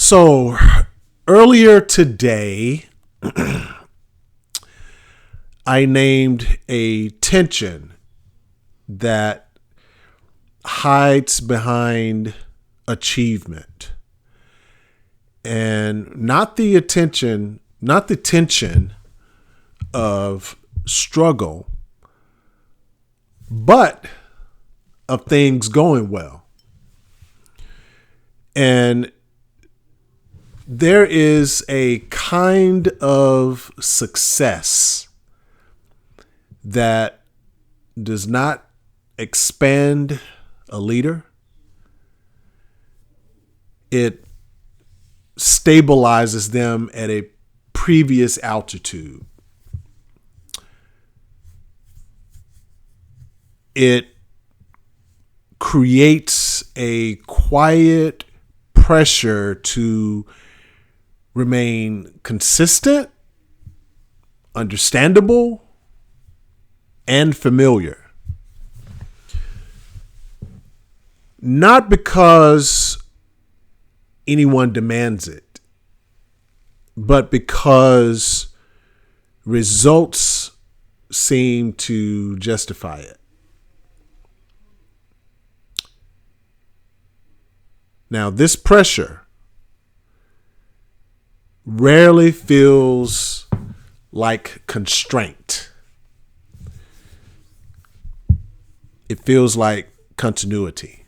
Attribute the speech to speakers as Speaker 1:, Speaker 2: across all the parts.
Speaker 1: So earlier today, I named a tension that hides behind achievement, and not the tension of struggle, but of things going well. And there is a kind of success that does not expand a leader. It stabilizes them at a previous altitude. It creates a quiet pressure to remain consistent, understandable, and familiar. Not because anyone demands it, but because results seem to justify it. Now, this pressure rarely feels like constraint. It feels like continuity.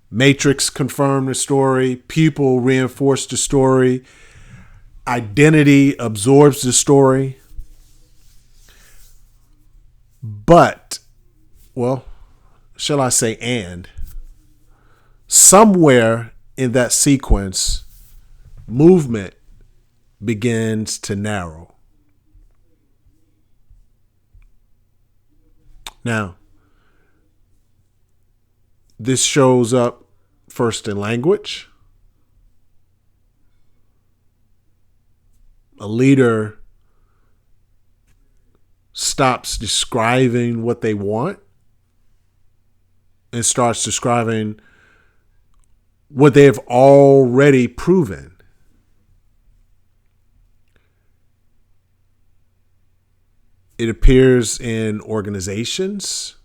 Speaker 1: Matrix confirmed the story. People reinforce the story. Identity absorbs the story. But, well, shall I say, and somewhere in that sequence, movement begins to narrow. Now, this shows up first in language. A leader stops describing what they want and starts describing what they have already proven. It appears in organizations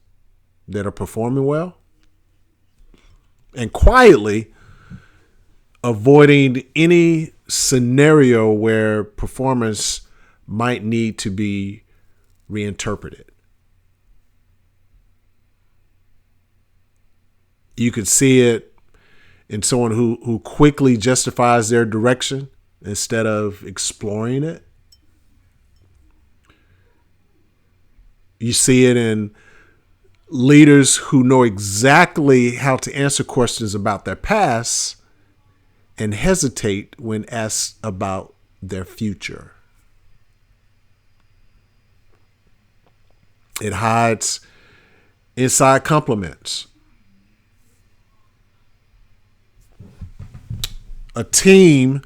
Speaker 1: that are performing well and quietly avoiding any scenario where performance might need to be reinterpreted. You could see it in someone who quickly justifies their direction instead of exploring it. You see it in leaders who know exactly how to answer questions about their past and hesitate when asked about their future. It hides inside compliments. A team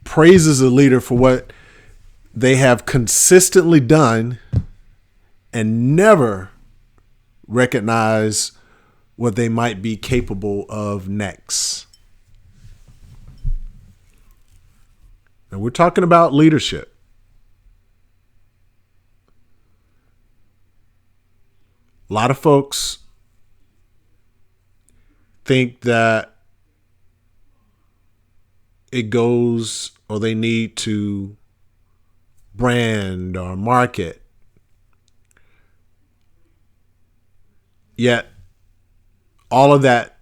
Speaker 1: praises a leader for what they have consistently done and never recognize what they might be capable of next. And we're talking about leadership. A lot of folks think that it goes, or they need to brand or market. Yet, all of that,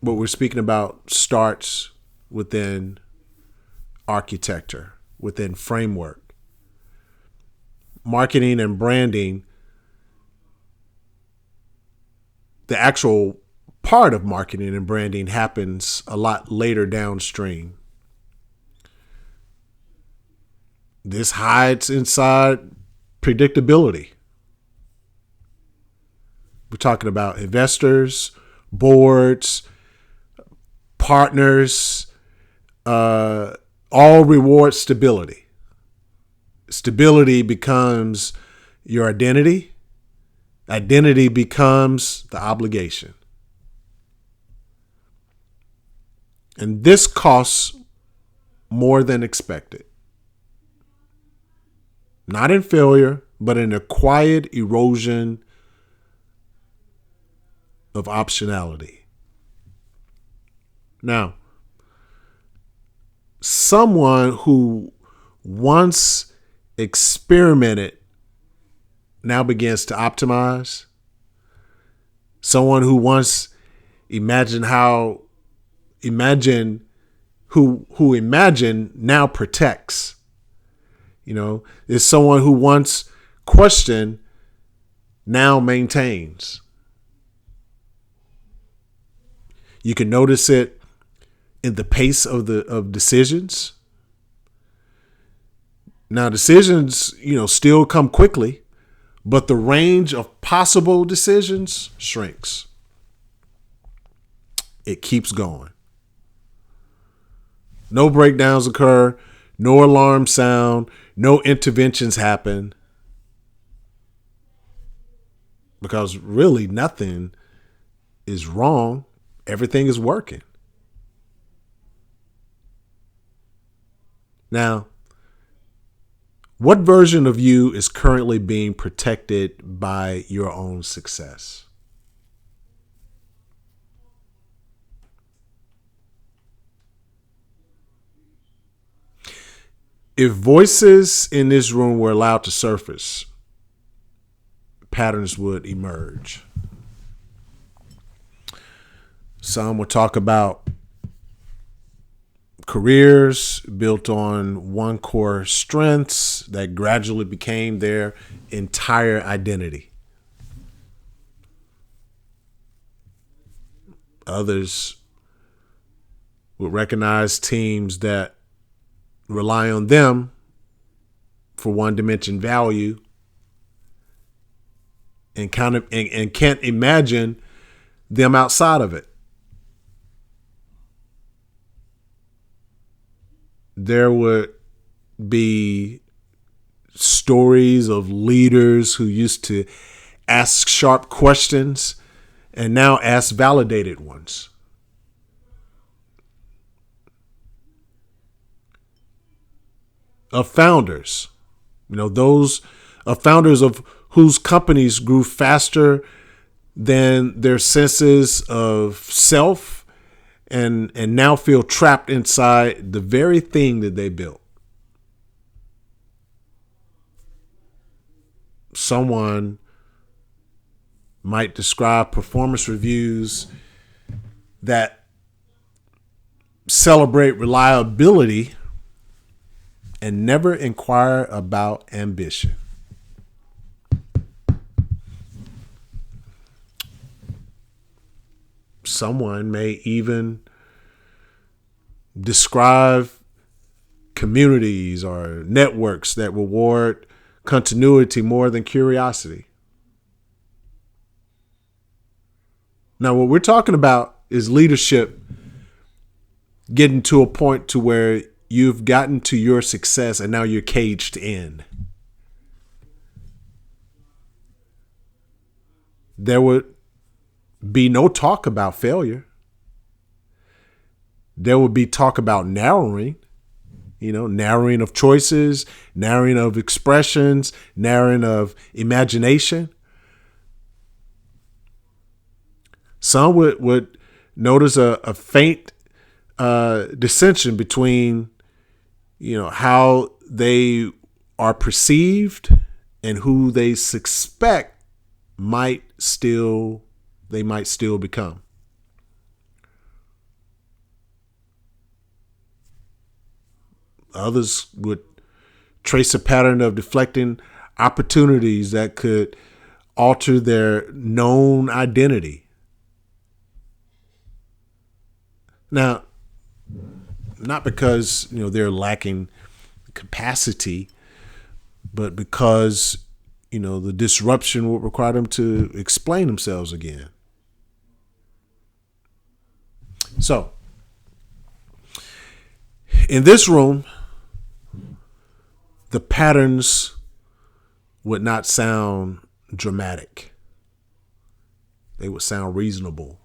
Speaker 1: what we're speaking about, starts within architecture, within framework. Marketing and branding, the actual part of marketing and branding happens a lot later downstream. This hides inside predictability. We're talking about investors, boards, partners, all reward stability. Stability becomes your identity. Identity becomes the obligation. And this costs more than expected. Not in failure, but in a quiet erosion of optionality. Now, someone who once experimented now begins to optimize. Someone who once imagined who imagined now protects. Is someone who once questioned now maintains. You can notice it in the pace of decisions. Now, decisions, still come quickly, but the range of possible decisions shrinks. It keeps going. No breakdowns occur, no alarm sound, no interventions happen. Because really nothing is wrong. Everything is working. Now, what version of you is currently being protected by your own success? If voices in this room were allowed to surface, patterns would emerge. Some would talk about careers built on one core strengths that gradually became their entire identity. Others would recognize teams that rely on them for one dimension value and can't imagine them outside of it. There would be stories of leaders who used to ask sharp questions and now ask validated ones. Of founders, those of founders of whose companies grew faster than their senses of self and now feel trapped inside the very thing that they built. Someone might describe performance reviews that celebrate reliability and never inquire about ambition. Someone may even describe communities or networks that reward continuity more than curiosity. Now, what we're talking about is leadership getting to a point to where you've gotten to your success and now you're caged in. There would be no talk about failure. There would be talk about narrowing, narrowing of choices, narrowing of expressions, narrowing of imagination. Some would notice a faint dissension between how they are perceived and who they suspect they might still become. Others would trace a pattern of deflecting opportunities that could alter their known identity. Now, not because they're lacking capacity, but because the disruption will require them to explain themselves again. So, in this room, the patterns would not sound dramatic. They would sound reasonable.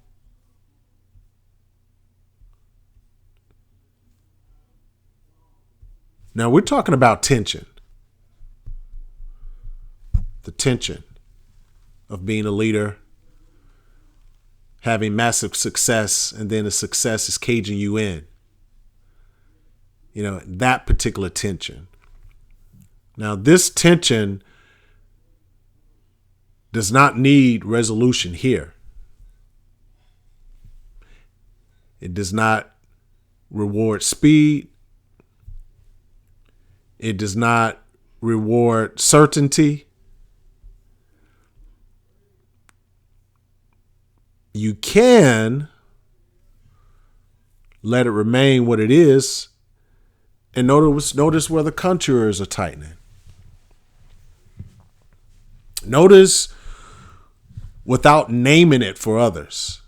Speaker 1: Now we're talking about tension. The tension of being a leader, having massive success, and then the success is caging you in. That particular tension. Now, this tension does not need resolution here. It does not reward speed. It does not reward certainty. You can let it remain what it is and notice where the contours are tightening. Notice without naming it for others.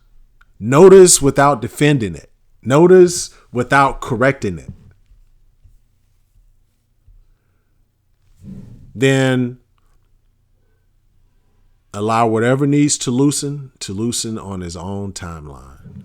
Speaker 1: Notice without defending it. Notice without correcting it. Then allow whatever needs to loosen on his own timeline.